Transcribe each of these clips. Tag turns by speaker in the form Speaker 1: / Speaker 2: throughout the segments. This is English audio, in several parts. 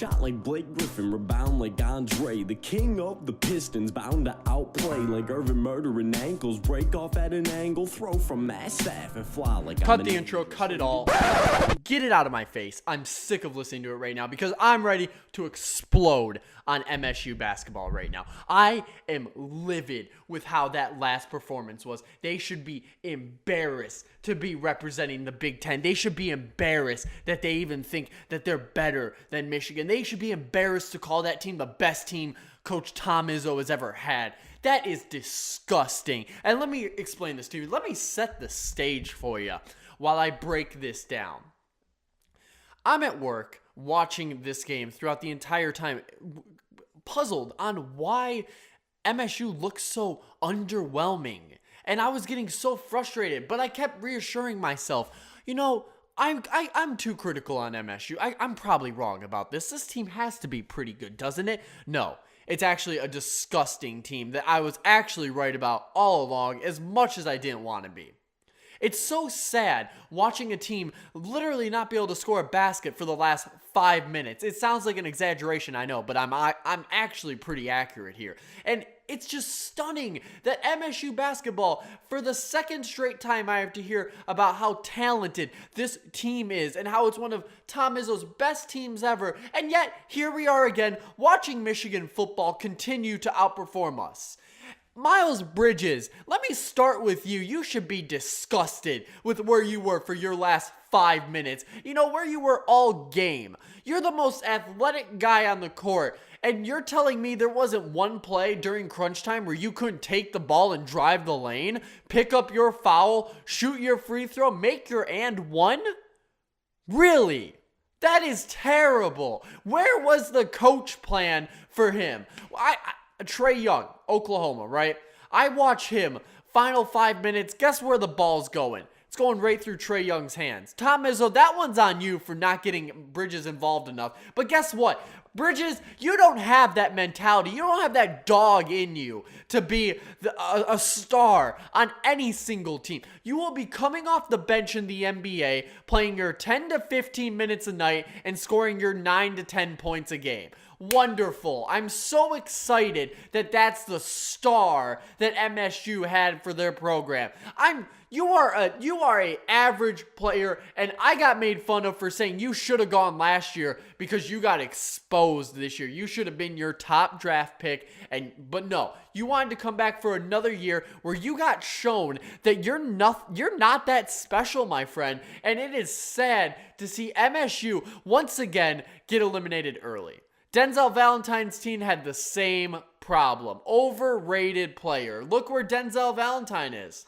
Speaker 1: shot like Blake Griffin, rebound like Andre. The king of the Pistons, bound to outplay like Irvin, murdering ankles. Break off at an angle, throw from mass staff and fly like
Speaker 2: Cut the intro, cut it all. Get it out of my face. I'm sick of listening to it right now because I'm ready to explode on MSU basketball right now. I am livid with how that last performance was. They should be embarrassed to be representing the Big Ten. They should be embarrassed that they even think that they're better than Michigan. They should be embarrassed to call that team the best team Coach Tom Izzo has ever had. That is disgusting. And let me explain this to you. Let me set the stage for you while I break this down. I'm at work watching this game throughout the entire time, puzzled on why MSU looks so underwhelming. And I was getting so frustrated, but I kept reassuring myself, you know, I'm too critical on MSU. I'm probably wrong about this. This team has to be pretty good, doesn't it? No, it's actually a disgusting team that I was actually right about all along, as much as I didn't want to be. It's so sad watching a team literally not be able to score a basket for the last 5 minutes. It sounds like an exaggeration, I know, but I'm actually pretty accurate here. And it's just stunning that MSU basketball, for the second straight time I have to hear about how talented this team is and how it's one of Tom Izzo's best teams ever. And yet, here we are again, watching Michigan football continue to outperform us. Miles Bridges, let me start with you. You should be disgusted with where you were for your last 5 minutes. You know, where you were all game. You're the most athletic guy on the court, and you're telling me there wasn't one play during crunch time where you couldn't take the ball and drive the lane, pick up your foul, shoot your free throw, make your and one? Really? That is terrible. Where was the coach plan for him? Trae Young, Oklahoma, right? I watch him, final 5 minutes, guess where the ball's going? It's going right through Trae Young's hands. Tom Izzo, that one's on you for not getting Bridges involved enough. But guess what? Bridges, you don't have that mentality. You don't have that dog in you to be a star on any single team. You will be coming off the bench in the NBA, playing your 10 to 15 minutes a night and scoring your 9 to 10 points a game. Wonderful. I'm so excited that that's the star that MSU had for their program. You are a average player, and I got made fun of for saying you should have gone last year because you got exposed this year. You should have been your top draft pick, but no, you wanted to come back for another year where you got shown that you're not that special, my friend, and it is sad to see MSU once again get eliminated early. Denzel Valentine's team had the same problem. Overrated player. Look where Denzel Valentine is.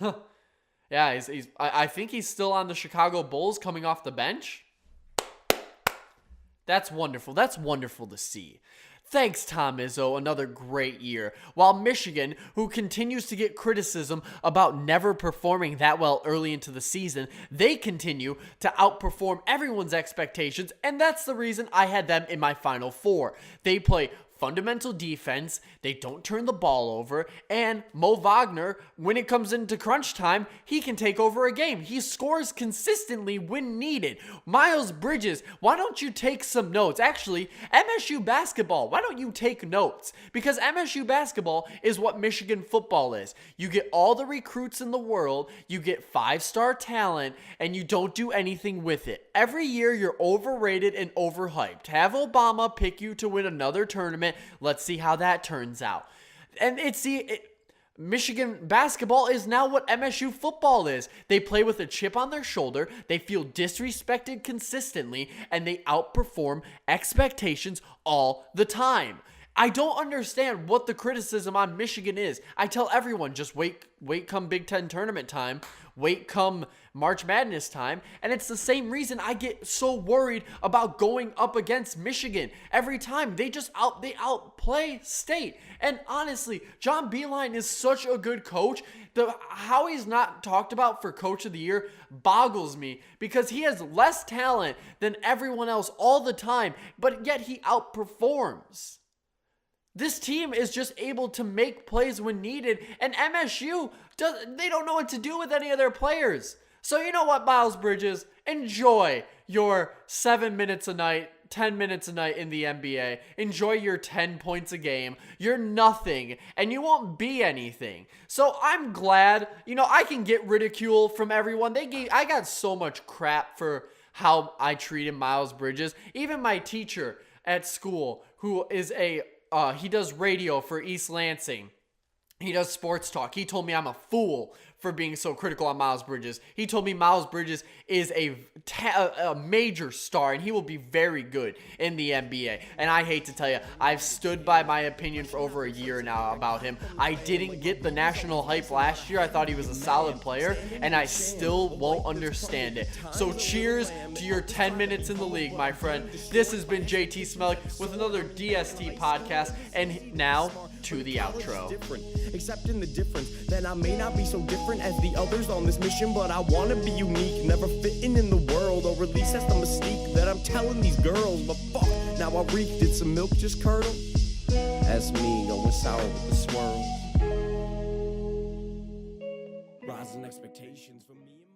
Speaker 2: Yeah, I think he's still on the Chicago Bulls coming off the bench. That's wonderful. That's wonderful to see. Thanks, Tom Izzo, another great year. While Michigan, who continues to get criticism about never performing that well early into the season, they continue to outperform everyone's expectations, and that's the reason I had them in my Final Four. They play fundamental defense, they don't turn the ball over, and Mo Wagner, when it comes into crunch time, he can take over a game. He scores consistently when needed. Miles Bridges, why don't you take some notes? Actually, MSU basketball, why don't you take notes? Because MSU basketball is what Michigan football is. You get all the recruits in the world, you get 5-star talent, and you don't do anything with it. Every year, you're overrated and overhyped. Have Obama pick you to win another tournament. Let's see how that turns out. And Michigan basketball is now what MSU football is. They play with a chip on their shoulder, they feel disrespected consistently, and they outperform expectations all the time. I don't understand what the criticism on Michigan is. I tell everyone, just wait come Big Ten tournament time, wait come March Madness time, and it's the same reason I get so worried about going up against Michigan. Every time they outplay State. And honestly, John Beilein is such a good coach. How he's not talked about for Coach of the Year boggles me, because he has less talent than everyone else all the time, but yet he outperforms. This team is just able to make plays when needed, and MSU, they don't know what to do with any of their players. So you know what, Miles Bridges? Enjoy your 7 minutes a night, 10 minutes a night in the NBA. Enjoy your 10 points a game. You're nothing, and you won't be anything. So I'm glad, I can get ridicule from everyone. I got so much crap for how I treated Miles Bridges. Even my teacher at school, who is he does radio for East Lansing. He does sports talk. He told me I'm a fool for being so critical on Miles Bridges. He told me Miles Bridges is a major star, and he will be very good in the NBA. And I hate to tell you, I've stood by my opinion for over a year now about him. I didn't get the national hype last year. I thought he was a solid player, and I still won't understand it. So cheers to your 10 minutes in the league, my friend. This has been JT Smellick with another DST podcast, and now to the outro.
Speaker 1: Accepting the difference that I may not be so different as the others on this mission, but I want to be unique, never fitting in the world, or at least that's the mystique that I'm telling these girls. But fuck, now I reek. Did some milk just curdle? That's me going sour with the swirl. Rising expectations for me and